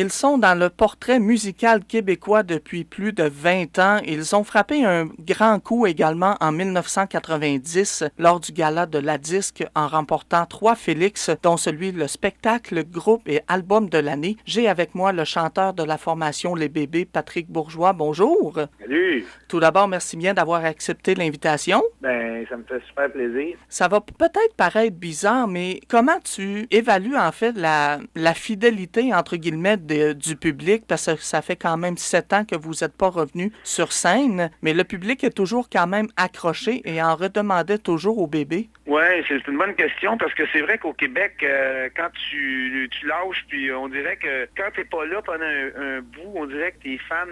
Ils sont dans le portrait musical québécois depuis plus de 20 ans. Ils ont frappé un grand coup également en 1990 lors du gala de la disque en remportant 3 Félix, dont celui le spectacle, groupe et album de l'année. J'ai avec moi le chanteur de la formation Les Bébés, Patrick Bourgeois. Bonjour. Salut. Tout d'abord, merci bien d'avoir accepté l'invitation. Ben, ça me fait super plaisir. Ça va peut-être paraître bizarre, mais comment tu évalues en fait la fidélité, entre guillemets, du public? Parce que ça fait quand même 7 ans que vous n'êtes pas revenu sur scène, mais le public est toujours quand même accroché et en redemandait toujours aux bébés. Oui, c'est une bonne question parce que c'est vrai qu'au Québec, quand tu lâches, puis on dirait que quand t'es pas là pendant un bout, on dirait que tes fans,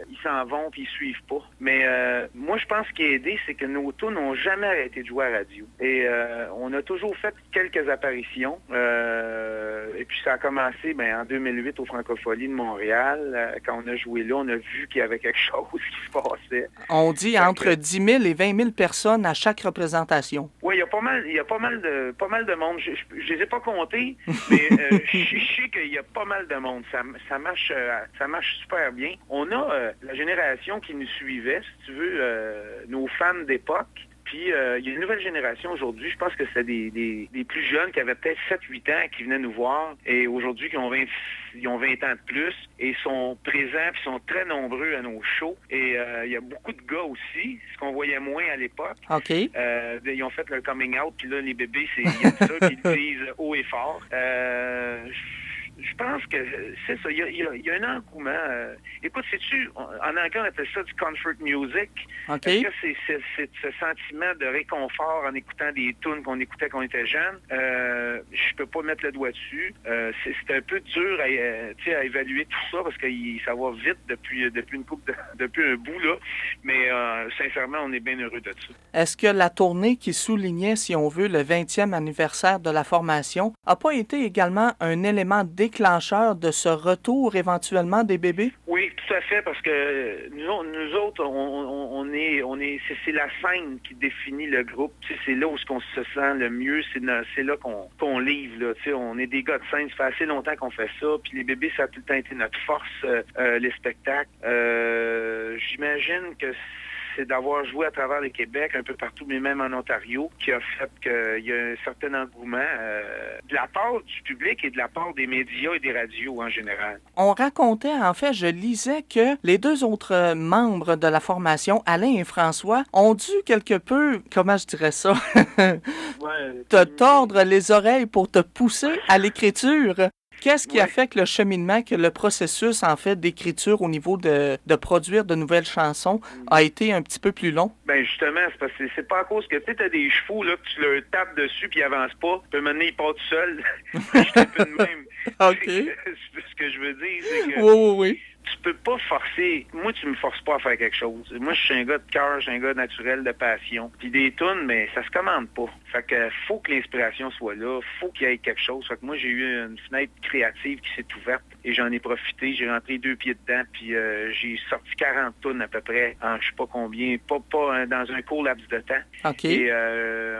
ils s'en vont puis ils suivent pas. Mais moi, je pense ce qui a aidé, c'est que nos tunes n'ont jamais arrêté de jouer à radio. Et on a toujours fait quelques apparitions. Et puis ça a commencé en 2008 au Francophonie de Montréal. Quand on a joué là, on a vu qu'il y avait quelque chose qui se passait. On dit entre 10 000 et 20 000 personnes à chaque représentation. Oui, il y a pas mal de monde. Je les ai pas comptés, mais je sais qu'il y a pas mal de monde. Ça marche super bien. On a la génération qui nous suivait, si tu veux, nos fans d'époque. Puis, il y a une nouvelle génération aujourd'hui. Je pense que c'est des plus jeunes qui avaient peut-être 7-8 ans qui venaient nous voir et aujourd'hui qui ont 20 ans de plus et sont présents puis sont très nombreux à nos shows. Et il y a beaucoup de gars aussi, ce qu'on voyait moins à l'époque. OK. Ils ont fait leur coming out, puis là, les bébés, il y a ça, puis ils le disent haut et fort. Je pense que c'est ça. Il y a un engouement. Écoute, sais-tu, en anglais, on appelle ça du comfort music. OK. Est-ce que c'est ce sentiment de réconfort en écoutant des tunes qu'on écoutait quand on était jeune? Je peux pas mettre le doigt dessus. C'est un peu dur à évaluer tout ça parce que ça va vite depuis un bout, là. Mais sincèrement, on est bien heureux de ça. Est-ce que la tournée qui soulignait, si on veut, le 20e anniversaire de la formation n'a pas été également un élément déclencheur de ce retour éventuellement des bébés? Oui, tout à fait, parce que nous autres, c'est la scène qui définit le groupe. C'est là où on se sent le mieux, c'est là qu'on livre. Là. On est des gars de scène, ça fait assez longtemps qu'on fait ça. Puis les bébés, ça a tout le temps été notre force, les spectacles. J'imagine que c'est d'avoir joué à travers le Québec, un peu partout, mais même en Ontario, qui a fait qu'il y a un certain engouement de la part du public et de la part des médias et des radios en général. On racontait, en fait, je lisais que les 2 autres membres de la formation, Alain et François, ont dû quelque peu, comment je dirais ça, te tordre les oreilles pour te pousser à l'écriture. Qu'est-ce qui a fait que le cheminement, que le processus, en fait, d'écriture au niveau de produire de nouvelles chansons a été un petit peu plus long? Ben justement, c'est parce que c'est pas à cause que tu as des chevaux là, que tu leur tapes dessus puis ils avancent pas. Puis maintenant, ils partent tout seuls. C'est un peu de même. OK. Ce que je veux dire, c'est que Oui. tu peux pas forcer. Moi, tu me forces pas à faire quelque chose. Moi, je suis un gars de cœur, je suis un gars naturel de passion. Puis des tunes, mais ça se commande pas. Fait que faut que l'inspiration soit là, faut qu'il y ait quelque chose. Fait que moi, j'ai eu une fenêtre créative qui s'est ouverte et j'en ai profité. J'ai rentré 2 pieds dedans, puis j'ai sorti 40 tunes à peu près en je sais pas combien, pas dans un court laps de temps. OK. Et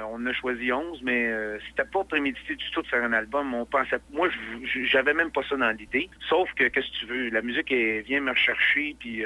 on a choisi 11, mais c'était pas prémédité du tout de faire un album. On pensait, moi, j'avais même pas ça dans l'idée. Sauf que, qu'est-ce que tu veux, la musique vient me rechercher, puis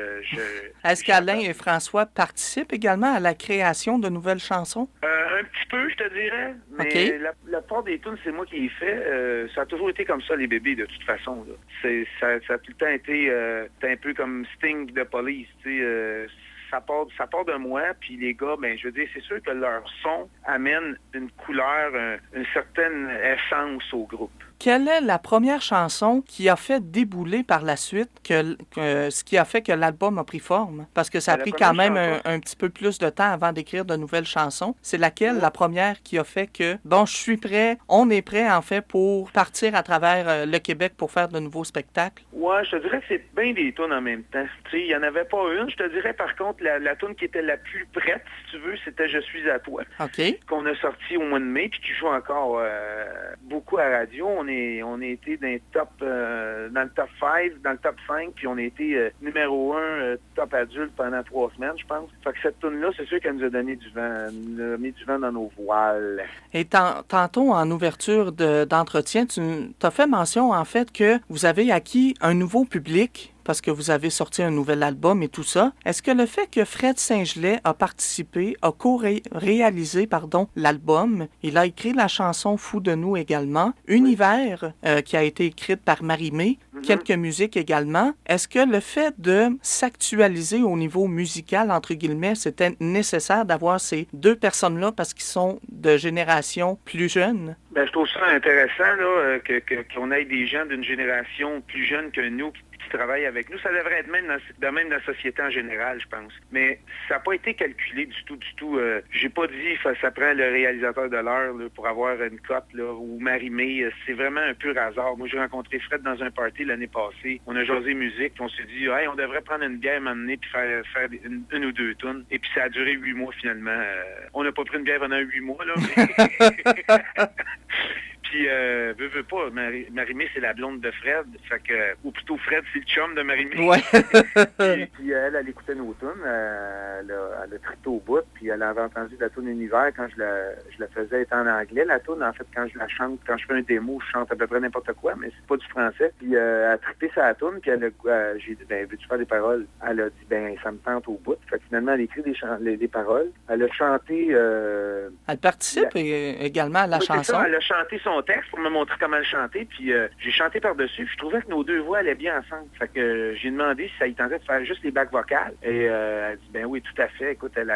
Est-ce qu'Alain et François participent également à la création de nouvelles chansons? Un petit peu, je te dirais, mais Okay. la part des tunes, c'est moi qui ai fait. Ça a toujours été comme ça, les bébés, de toute façon. Là. Ça a tout le temps été un peu comme Sting de Police, tu sais. Ça part de moi, puis les gars, ben je veux dire, c'est sûr que leur son amène une couleur, une certaine essence au groupe. Quelle est la première chanson qui a fait débouler par la suite ce qui a fait que l'album a pris forme? Parce que ça a pris quand même un petit peu plus de temps avant d'écrire de nouvelles chansons. C'est laquelle, la première, qui a fait que, bon, je suis prêt, on est prêt, en fait, pour partir à travers le Québec pour faire de nouveaux spectacles? Ouais, je te dirais que c'est bien des tunes en même temps. Tu sais, il n'y en avait pas une. Je te dirais, par contre, la tune qui était la plus prête, si tu veux, c'était Je suis à toi. OK. Qu'on a sorti au mois de mai, puis qui joue encore beaucoup à radio. on a été dans le top 5, dans le top 5, puis on a été numéro 1 top adulte pendant 3 semaines, je pense. Fait que cette tune-là, c'est sûr qu'elle nous a donné du vent, nous a mis du vent dans nos voiles. Et tantôt, en ouverture d'entretien, tu as fait mention, en fait, que vous avez acquis un nouveau public parce que vous avez sorti un nouvel album et tout ça. Est-ce que le fait que Fred Saint-Gelais a participé, a co-réalisé l'album, il a écrit la chanson Fou de nous également, Univers, qui a été écrite par Marie-Mé, quelques musiques également. Est-ce que le fait de s'actualiser au niveau musical, entre guillemets, c'était nécessaire d'avoir ces deux personnes-là parce qu'ils sont de génération plus jeune? Ben, je trouve ça intéressant là, qu'on ait des gens d'une génération plus jeune que nous qui travaillent avec nous. Ça devrait être même dans la société en général, je pense. Mais ça n'a pas été calculé du tout. J'ai pas dit ça prend le réalisateur de l'heure pour avoir une cote là, ou Marie-Mé. C'est vraiment un pur hasard. Moi, j'ai rencontré Fred dans un party l'année passée. On a jasé musique, puis on s'est dit hey, on devrait prendre une bière m'amener puis faire une ou deux tunes. Et puis ça a duré 8 mois finalement. On n'a pas pris une bière pendant 8 mois, là. Mais... Puis, veux pas, Marie-Mé, c'est la blonde de Fred. Fait que, ou plutôt Fred, c'est le chum de Marie-Mé. Ouais. puis elle écoutait nos tunes. Elle a trippé au bout. Puis elle avait entendu la tune Univers quand je la faisais être en anglais. La tune, en fait, quand je la chante, quand je fais un démo, je chante à peu près n'importe quoi, mais c'est pas du français. Puis elle a trippé sa tune. Puis j'ai dit, veux-tu faire des paroles? Elle a dit, ça me tente au bout. Fait que finalement, elle a écrit des paroles. Elle a chanté... elle participe également à la chanson. C'est ça, elle a chanté son texte pour me montrer comment le chanter, puis j'ai chanté par-dessus, je trouvais que nos deux voix allaient bien ensemble. Fait que j'ai demandé si ça y tentait de faire juste les bacs vocales, et elle a dit, oui, tout à fait, écoute, elle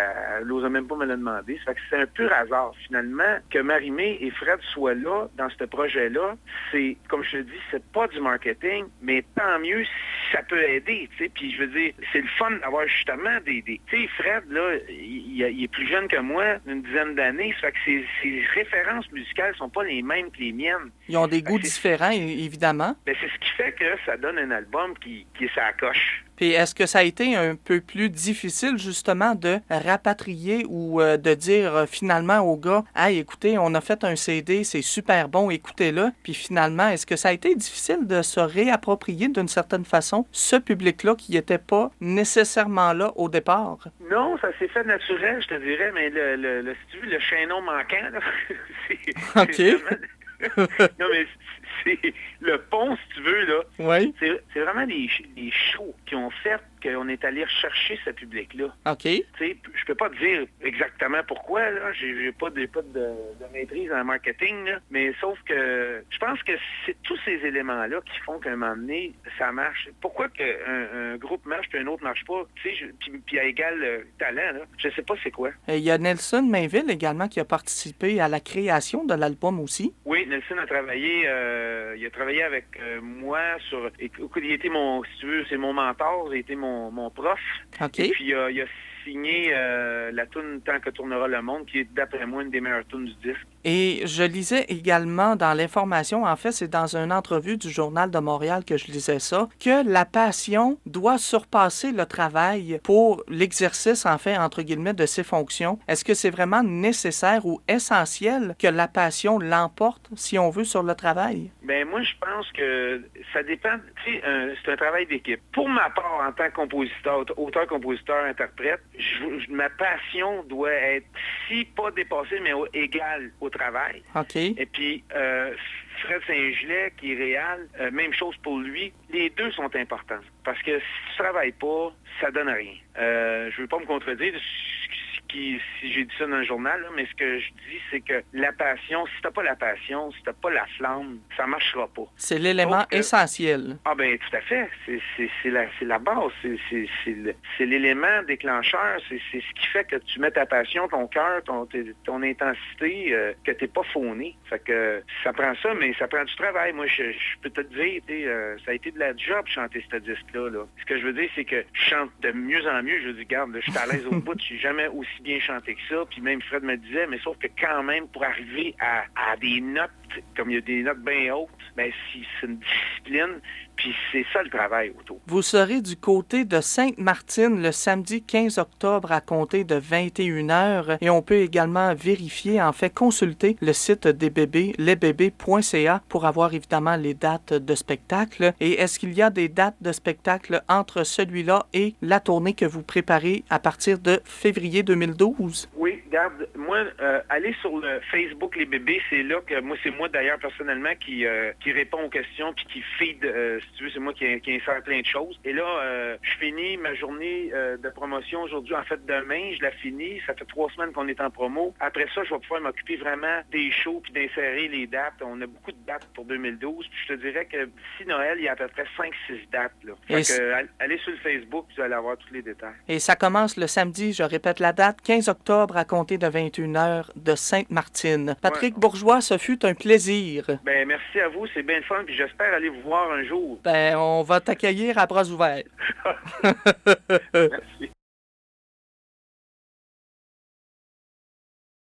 n'osait même pas me le demander. Ça fait que c'est un pur hasard, finalement, que Marie-Mé et Fred soient là, dans ce projet-là. C'est, comme je te dis, c'est pas du marketing, mais tant mieux si ça peut aider, tu sais, puis je veux dire, c'est le fun d'avoir justement des tu sais, Fred, là, il est plus jeune que moi, d'une dizaine d'années, ça fait que ses références musicales sont pas les mêmes que les miennes. Ils ont des goûts différents, évidemment. C'est ce qui fait que ça donne un album qui est sa coche. Puis est-ce que ça a été un peu plus difficile, justement, de rapatrier ou de dire finalement aux gars, « Hey, écoutez, on a fait un CD, c'est super bon, écoutez-le. » Puis finalement, est-ce que ça a été difficile de se réapproprier d'une certaine façon ce public-là qui n'était pas nécessairement là au départ? Non, ça s'est fait naturel, je te dirais, mais si tu veux, le chaînon manquant, là, c'est OK. Non, mais c'est le pont, si tu veux, là. Oui. C'est vraiment des shows qui ont fait qu'on est allé rechercher ce public-là. OK. Tu sais, je peux pas te dire exactement pourquoi, là. J'ai pas de maîtrise en marketing, là. Mais sauf que je pense que c'est tous ces éléments-là qui font qu'à un moment donné, ça marche. Pourquoi qu'un groupe marche puis un autre marche pas? Tu sais, puis à égal talent, là. Je sais pas c'est quoi. Il y a Nelson Mainville également qui a participé à la création de l'album aussi. Oui, Nelson a travaillé, il a travaillé avec moi sur... Écoute, il était si tu veux, c'est mon mentor, il a été mon prof. OK. Et puis il a signé la tune Tant que tournera le monde, qui est d'après moi une des meilleures tunes du disque. Et je lisais également dans l'information, en fait, c'est dans une entrevue du Journal de Montréal que je lisais ça, que la passion doit surpasser le travail pour l'exercice, en fait, entre guillemets, de ses fonctions. Est-ce que c'est vraiment nécessaire ou essentiel que la passion l'emporte, si on veut, sur le travail? Ben moi, je pense que ça dépend. Tu sais, c'est un travail d'équipe. Pour ma part, en tant que compositeur, auteur, compositeur, interprète, ma passion doit être, si pas dépassée, mais égale au travail. OK. Et puis, Fred Saint-Gelais, qui est réel, même chose pour lui. Les deux sont importants. Parce que si tu travailles pas, ça donne rien. Je veux pas me contredire si j'ai dit ça dans le journal, là, mais ce que je dis, c'est que la passion, si t'as pas la passion, si t'as pas la flamme, ça marchera pas. C'est l'élément essentiel. Ah ben tout à fait. C'est la base. C'est l'élément déclencheur. C'est ce qui fait que tu mets ta passion, ton cœur, ton intensité, que t'es pas fauné. Fait que ça prend ça, mais ça prend du travail. Moi, je peux te dire, ça a été de la job chanter ce disque-là. Là. Ce que je veux dire, c'est que je chante de mieux en mieux. Je dis, regarde, je suis à l'aise au bout, je suis jamais aussi bien chanté que ça. Puis même Fred me disait, mais sauf que quand même, pour arriver à des notes comme il y a des notes bien hautes, ben c'est une discipline, puis c'est ça le travail autour. Vous serez du côté de Sainte-Martine le samedi 15 octobre à compter de 21h et on peut également vérifier, en fait, consulter le site des bébés, lesbébés.ca pour avoir évidemment les dates de spectacle. Et est-ce qu'il y a des dates de spectacle entre celui-là et la tournée que vous préparez à partir de février 2012? Oui, regarde, moi, aller sur le Facebook Les Bébés, c'est là que c'est moi d'ailleurs personnellement qui répond aux questions puis qui feed, si tu veux, c'est moi qui insère plein de choses. Et là, je finis ma journée de promotion aujourd'hui. En fait, demain, je la finis. Ça fait 3 semaines qu'on est en promo. Après ça, je vais pouvoir m'occuper vraiment des shows puis d'insérer les dates. On a beaucoup de dates pour 2012. Puis je te dirais que d'ici Noël, il y a à peu près 5-6 dates. Là. Fait que, allez sur le Facebook, vous allez avoir tous les détails. Et ça commence le samedi, je répète la date, 15 octobre à compter de 21h de Sainte-Martine. Patrick Bourgeois, ce fut un plaisir. Ben merci à vous, c'est bien le fun, puis j'espère aller vous voir un jour. Ben, on va t'accueillir à bras ouverts. Merci.